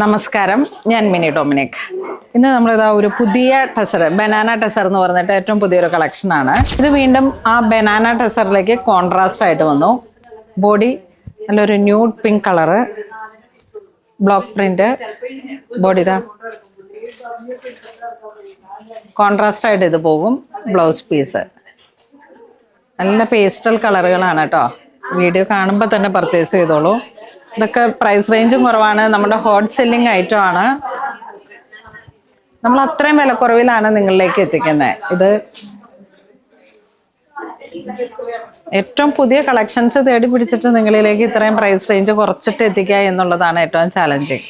നമസ്കാരം, ഞാൻ mini Dominic. ഇന്ന് നമ്മളിതാ ഒരു പുതിയ ടെസർ, ബനാന ടെസർ എന്ന് പറഞ്ഞിട്ട് ഏറ്റവും പുതിയൊരു കളക്ഷനാണ്. ഇത് വീണ്ടും ആ ബനാന ടെസറിലേക്ക് കോൺട്രാസ്റ്റ് ആയിട്ട് വന്നു. ബോഡി നല്ലൊരു nude pink colour, block print, body ഇതാ കോൺട്രാസ്റ്റ് ആയിട്ട് ഇത് പോകും. ബ്ലൗസ് പീസ് നല്ല പേസ്റ്റൽ കളറുകളാണ് കേട്ടോ. വീഡിയോ കാണുമ്പോൾ തന്നെ പർച്ചേസ് ചെയ്തോളൂ. ഇതൊക്കെ പ്രൈസ് റേഞ്ചും കുറവാണ്, നമ്മുടെ ഹോട്ട് സെല്ലിംഗ് ഐറ്റം ആണ്. നമ്മൾ അത്രയും വിലക്കുറവിലാണ് നിങ്ങളിലേക്ക് എത്തിക്കുന്നത്. ഇത് ഏറ്റവും പുതിയ കളക്ഷൻസ് തേടി പിടിച്ചിട്ട് നിങ്ങളിലേക്ക് ഇത്രയും പ്രൈസ് റേഞ്ച് കുറച്ചിട്ട് എത്തിക്കുക എന്നുള്ളതാണ് ഏറ്റവും ചാലഞ്ചിങ്.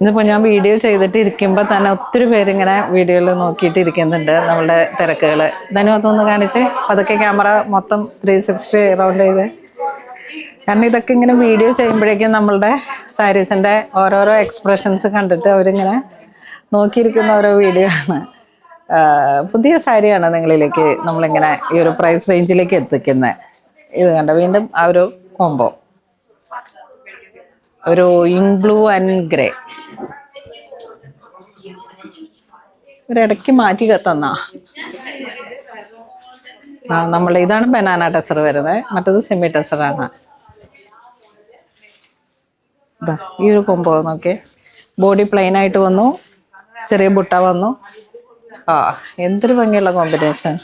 ഇന്നിപ്പോൾ ഞാൻ വീഡിയോ ചെയ്തിട്ട് ഇരിക്കുമ്പോൾ തന്നെ ഒത്തിരി പേരിങ്ങനെ വീഡിയോയിൽ നോക്കിയിട്ട് ഇരിക്കുന്നുണ്ട്. നമ്മളുടെ തിരക്കുകൾ ഇതിനകത്തൊന്ന് കാണിച്ച് അതൊക്കെ ക്യാമറ മൊത്തം 360 റൗണ്ട് ചെയ്ത്. കാരണം ഇതൊക്കെ ഇങ്ങനെ വീഡിയോ ചെയ്യുമ്പോഴേക്കും നമ്മളുടെ സാരീസിൻ്റെ ഓരോരോ എക്സ്പ്രഷൻസ് കണ്ടിട്ട് അവരിങ്ങനെ നോക്കിയിരിക്കുന്ന ഓരോ വീഡിയോ ആണ്. പുതിയ സാരിയാണ് നിങ്ങളിലേക്ക് നമ്മളിങ്ങനെ ഈ ഒരു പ്രൈസ് റേഞ്ചിലേക്ക് എത്തിക്കുന്നത്. ഇത് കണ്ട വീണ്ടും ആ ഒരു കോംബോ, ഒരു ഇങ്ക് ബ്ലൂ ആൻഡ് ഗ്രേ, ഒരിടയ്ക്ക് മാറ്റി തന്ന നമ്മൾ ഇതാണ് ബനാന ടെസർ വരുന്നത്. മറ്റത് സെമി ടെസറാണ്. ഈ ഒരു കോംബോ നോക്കിയേ, ബോഡി പ്ലെയിൻ ആയിട്ട് വന്നു, ചെറിയ ബുട്ട വന്നു. എന്തൊരു ഭംഗിയുള്ള കോമ്പിനേഷൻ.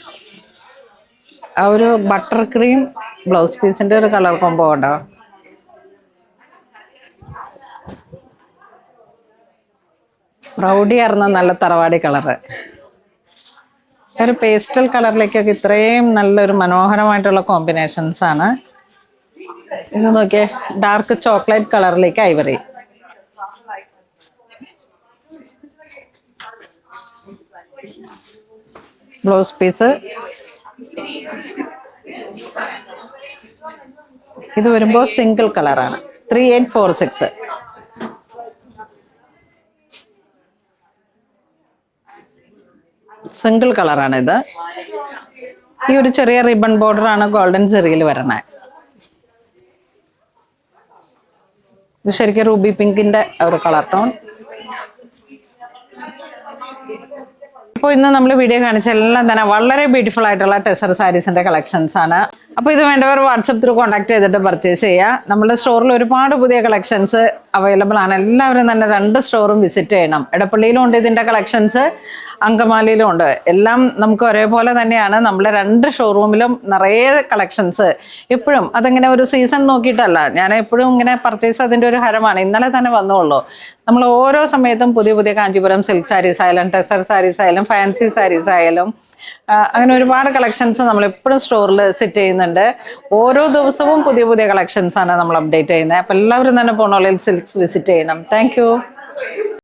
ആ ഒരു ബട്ടർ ക്രീം ബ്ലൗസ് പീസിന്റെ ഒരു കളർ കോംബോ ഉണ്ടോ. റൗഡി ആയിരുന്ന നല്ല തറവാടി കളറ്, ഒരു പേസ്റ്റൽ കളറിലേക്കൊക്കെ ഇത്രയും നല്ലൊരു മനോഹരമായിട്ടുള്ള കോമ്പിനേഷൻസ് ആണ്. ഇത് നോക്കിയേ, ഡാർക്ക് ചോക്ലേറ്റ് കളറിലേക്ക് ഐവറി. ബ്ലൗസ് പീസ് ഇത് വരുമ്പോൾ സിംഗിൾ കളറാണ്. 3846. സിംഗിൾ കളറാണ് ഇത്. ഈ ഒരു ചെറിയ റിബൺ ബോർഡർ ആണ് ഗോൾഡൻ ജെറിയിൽ വരണേ. ഇത് ശരിക്കും റൂബി പിങ്കിന്റെ ഒരു കളർ ടോൺ. അപ്പോൾ ഇന്ന് നമ്മൾ വീഡിയോ കാണിച്ച എല്ലാം തന്നെ വളരെ ബ്യൂട്ടിഫുൾ ആയിട്ടുള്ള ടെസർ സാരീസിന്റെ കളക്ഷൻസ് ആണ്. അപ്പോൾ ഇത് വേണ്ടവർ വാട്സപ്പ് ത്രൂ കോൺടാക്ട് ചെയ്തിട്ട് പർച്ചേസ് ചെയ്യുക. നമ്മുടെ സ്റ്റോറിൽ ഒരുപാട് പുതിയ കളക്ഷൻസ് അവൈലബിൾ ആണ്. എല്ലാവരും തന്നെ 2 സ്റ്റോറും വിസിറ്റ് ചെയ്യണം. എടപ്പള്ളിയിലും ഉണ്ട് ഇതിന്റെ കളക്ഷൻസ്, അങ്കമാലിയിലും ഉണ്ട്. എല്ലാം നമുക്ക് ഒരേപോലെ തന്നെയാണ്. നമ്മളെ 2 ഷോറൂമിലും നിറയെ കളക്ഷൻസ്. എപ്പോഴും അതിങ്ങനെ ഒരു സീസൺ നോക്കിയിട്ടല്ല, ഞാൻ എപ്പോഴും ഇങ്ങനെ പർച്ചേസ് അതിൻ്റെ ഒരു ഹരമാണ്. ഇന്നലെ തന്നെ വന്നുള്ളൂ. നമ്മൾ ഓരോ സമയത്തും പുതിയ പുതിയ കാഞ്ചീപുരം സിൽക്ക് സാരീസ് ആയാലും ടെസർ സാരീസ് ആയാലും ഫാൻസി സാരീസ് ആയാലും അങ്ങനെ ഒരുപാട് കളക്ഷൻസ് നമ്മൾ എപ്പോഴും സ്റ്റോറിൽ സെറ്റ് ചെയ്യുന്നുണ്ട്. ഓരോ ദിവസവും പുതിയ പുതിയ കളക്ഷൻസ് ആണ് നമ്മൾ അപ്ഡേറ്റ് ചെയ്യുന്നത്. അപ്പോൾ എല്ലാവരും തന്നെ പോണോളിൽ സിൽക്സ് വിസിറ്റ് ചെയ്യണം. താങ്ക്